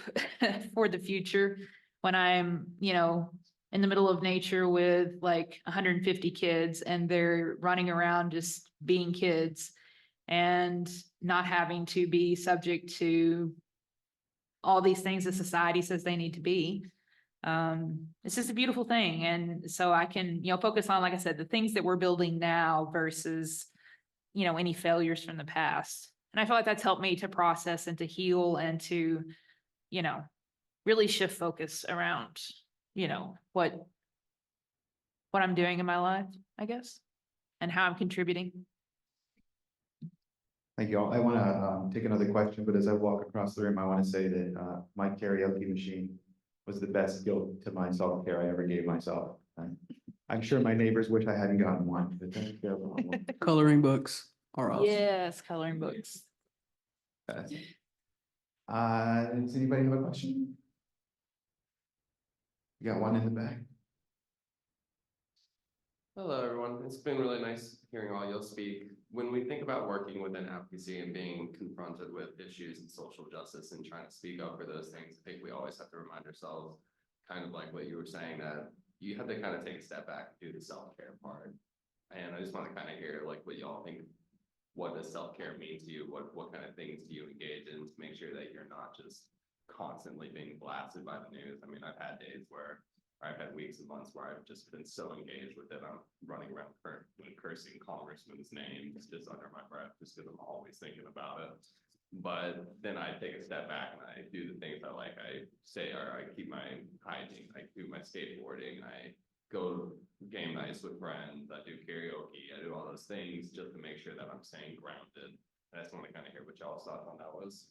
for the future when I'm, in the middle of nature with like 150 kids and they're running around just being kids and not having to be subject to all these things that society says they need to be. It's just a beautiful thing. And so I can, focus on, like I said, the things that we're building now versus, any failures from the past. And I feel like that's helped me to process and to heal and to, really shift focus around, what I'm doing in my life, I guess, and how I'm contributing. Thank you all. I want to take another question, but as I walk across the room, I want to say that my karaoke machine was the best gift to my self-care I ever gave myself. I'm sure my neighbors wish I hadn't gotten one, but that's their problem. Coloring books are awesome. Yes, coloring books. Does anybody have a question? You got one in the back? Hello, everyone. It's been really nice hearing all you'll speak. When we think about working within advocacy and being confronted with issues in social justice and trying to speak up for those things, I think we always have to remind ourselves, kind of like what you were saying, that you have to kind of take a step back and do the self-care part. And I just want to kind of hear like what y'all think. What does self-care mean to you? What kind of things do you engage in to make sure that you're not just constantly being blasted by the news? I mean, I've had days where I've had weeks and months where I've just been so engaged with it. I'm running around cursing congressmen's names just under my breath, just because I'm always thinking about it. But then I take a step back and I do the things I like. I keep my hygiene. I do my skateboarding. I go game nights with friends. I do karaoke. I do all those things just to make sure that I'm staying grounded. I just want to kind of hear what y'all's thoughts on that was.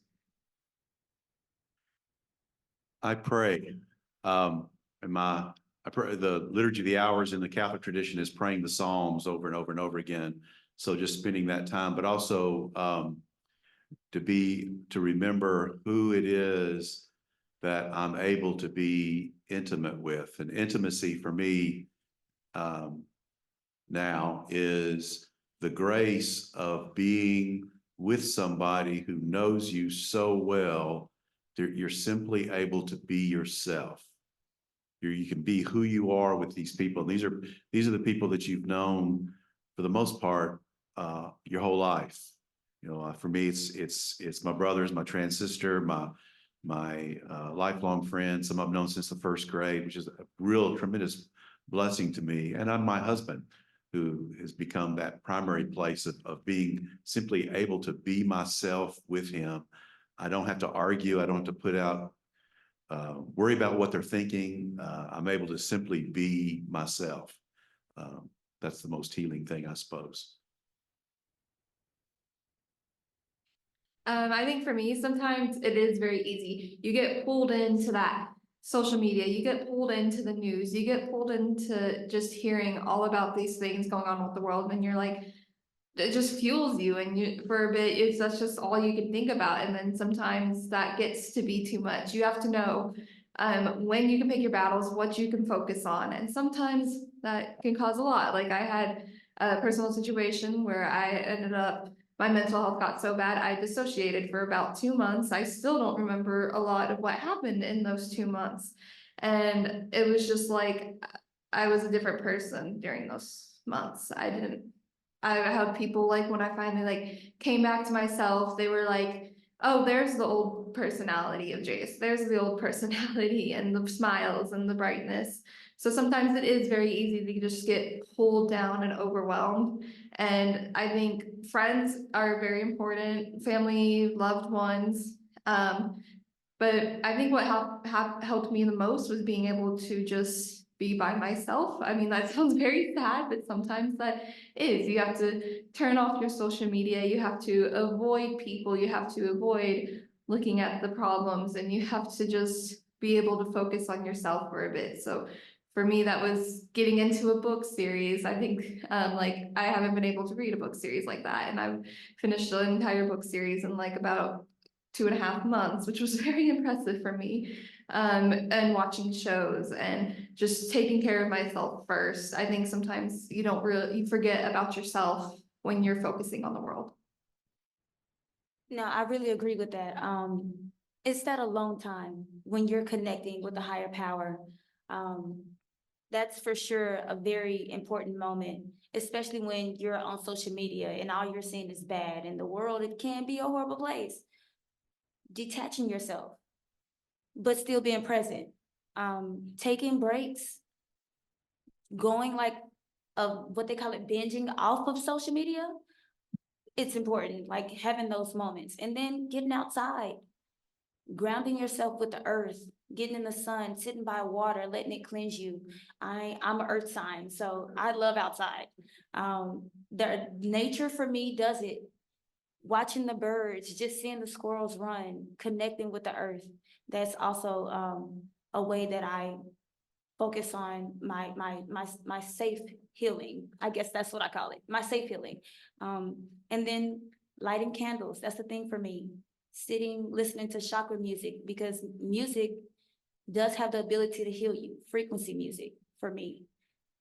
I pray. I pray, the liturgy of the hours in the Catholic tradition is praying the Psalms over and over and over again. So just spending that time, but also to remember who it is that I'm able to be intimate with. And intimacy for me now is the grace of being with somebody who knows you so well that you're simply able to be yourself. You can be who you are with these people. These are the people that you've known for the most part your whole life. For me, it's my brothers, my trans sister, my my lifelong friends, some I've known since the first grade, which is a real tremendous blessing to me. And I'm my husband, who has become that primary place of being simply able to be myself with him. I don't have to argue. I don't have to put out, worry about what they're thinking. I'm able to simply be myself. That's the most healing thing, I suppose. I think for me, sometimes it is very easy. You get pulled into that social media, you get pulled into the news, you get pulled into just hearing all about these things going on with the world, and you're like, it just fuels you, and you for a bit, that's just all you can think about. And then sometimes that gets to be too much. You have to know when you can pick your battles, what you can focus on, and sometimes that can cause a lot. Like I had a personal situation where I ended up, my mental health got so bad, I dissociated for about 2 months. I still don't remember a lot of what happened in those 2 months. And it was just like, I was a different person during those months. I had people like when I finally like came back to myself, they were like, oh, there's the old personality of Jace. There's the old personality and the smiles and the brightness. So sometimes it is very easy to just get pulled down and overwhelmed. And I think friends are very important, family, loved ones. But I think what helped me the most was being able to just be by myself. I mean, that sounds very sad, but sometimes that is. You have to turn off your social media, you have to avoid people, you have to avoid looking at the problems, and you have to just be able to focus on yourself for a bit. So for me, that was getting into a book series. I think like I haven't been able to read a book series like that, and I've finished an entire book series in like about 2.5 months, which was very impressive for me. And watching shows and just taking care of myself first. I think sometimes you forget about yourself when you're focusing on the world. No, I really agree with that. It's that alone time when you're connecting with a higher power. That's for sure a very important moment, especially when you're on social media and all you're seeing is bad in the world. It can be a horrible place. Detaching yourself, but still being present. Taking breaks, going like what they call it, binging off of social media. It's important, like having those moments, and then getting outside, grounding yourself with the earth, getting in the sun, sitting by water, letting it cleanse you. I'm an earth sign, so I love outside. The nature for me does it. Watching the birds, just seeing the squirrels run, connecting with the earth. That's also a way that I focus on my safe healing. I guess that's what I call it, my safe healing. And then lighting candles, that's the thing for me. Sitting, listening to chakra music, because music does have the ability to heal you, frequency music for me.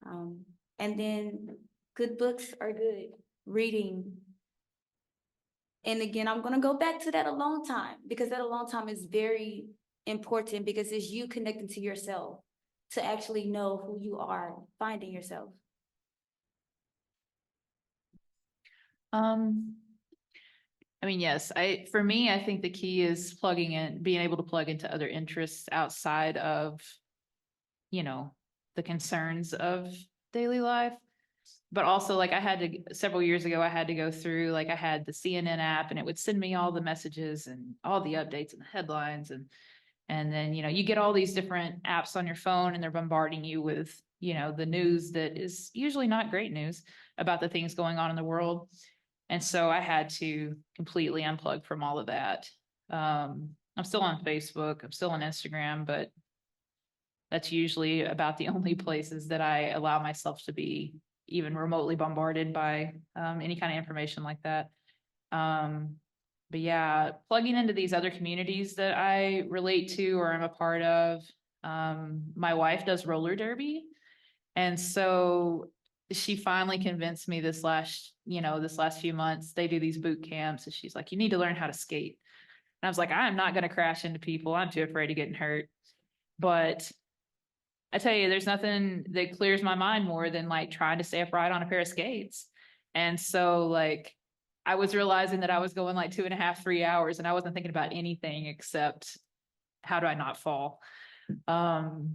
And then good books are good, reading. And again, I'm gonna go back to that alone time, because that alone time is very important, because it's you connecting to yourself to actually know who you are, finding yourself. I mean, yes, for me, I think the key is being able to plug into other interests outside of, the concerns of daily life. But also, like, several years ago, I had to go through, like, I had the CNN app, and it would send me all the messages and all the updates and the headlines. And then, you get all these different apps on your phone, and they're bombarding you with, the news that is usually not great news about the things going on in the world. And so I had to completely unplug from all of that. I'm still on Facebook, I'm still on Instagram, but that's usually about the only places that I allow myself to be even remotely bombarded by any kind of information like that. But yeah, plugging into these other communities that I relate to or I'm a part of. My wife does roller derby. And so she finally convinced me this last few months, they do these boot camps, and she's like, you need to learn how to skate. And I was like, I'm not going to crash into people. I'm too afraid of getting hurt. But I tell you, there's nothing that clears my mind more than like trying to stay upright on a pair of skates. And so like, I was realizing that I was going like 2.5, 3 hours, and I wasn't thinking about anything except how do I not fall? And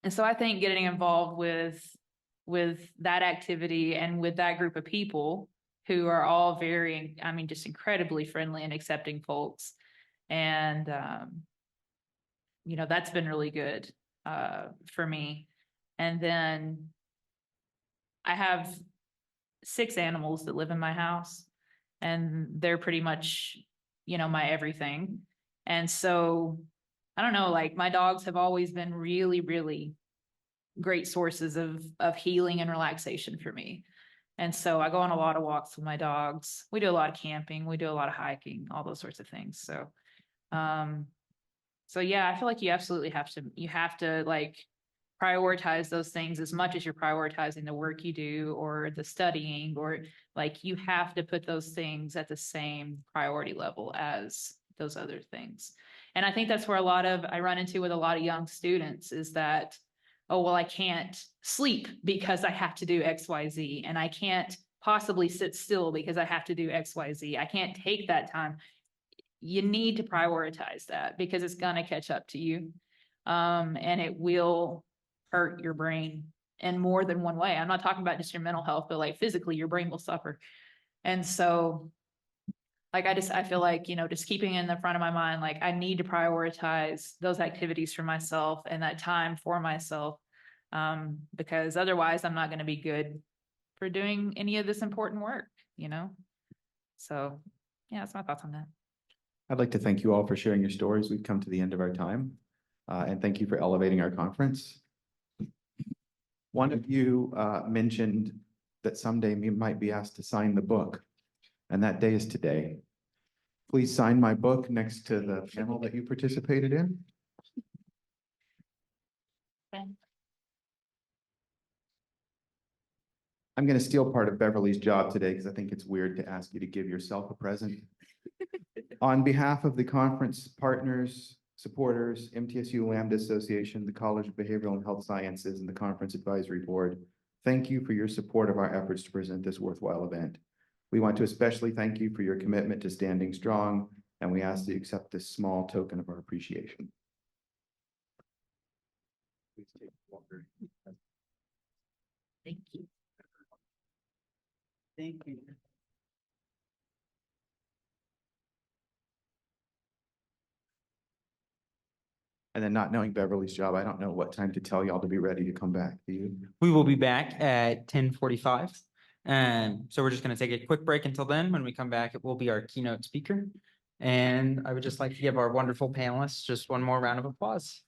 so I think getting involved with that activity and with that group of people who are all very, I mean, just incredibly friendly and accepting folks. And, you know, that's been really good, for me. And then I have 6 animals that live in my house, and they're pretty much, you know, my everything. And so, I don't know, like my dogs have always been really, really great sources of healing and relaxation for me. And so I go on a lot of walks with my dogs. We do a lot of camping, we do a lot of hiking, all those sorts of things. So yeah, I feel like you absolutely have to like prioritize those things as much as you're prioritizing the work you do or the studying, or like you have to put those things at the same priority level as those other things. And I think that's where I run into with a lot of young students is that, oh, well, I can't sleep because I have to do XYZ, and I can't possibly sit still because I have to do XYZ. I can't take that time. You need to prioritize that because it's gonna catch up to you. And it will hurt your brain in more than one way. I'm not talking about just your mental health, but like physically, your brain will suffer. And so, like, I feel like, you know, just keeping in the front of my mind, like I need to prioritize those activities for myself and that time for myself. Because otherwise I'm not going to be good for doing any of this important work, you know? So yeah, that's my thoughts on that. I'd like to thank you all for sharing your stories. We've come to the end of our time. And thank you for elevating our conference. One of you mentioned that someday you might be asked to sign the book, and that day is today. Please sign my book next to the panel that you participated in. I'm going to steal part of Beverly's job today because I think it's weird to ask you to give yourself a present. On behalf of the conference partners, supporters, MTSU Lambda Association, the College of Behavioral and Health Sciences, and the Conference Advisory Board, thank you for your support of our efforts to present this worthwhile event. We want to especially thank you for your commitment to standing strong, and we ask that you accept this small token of our appreciation. Please take water. Thank you. Thank you. And then not knowing Beverly's job, I don't know what time to tell y'all to be ready to come back. Do you? We will be back at 10:45. So we're just gonna take a quick break until then. When we come back, it will be our keynote speaker. And I would just like to give our wonderful panelists just one more round of applause.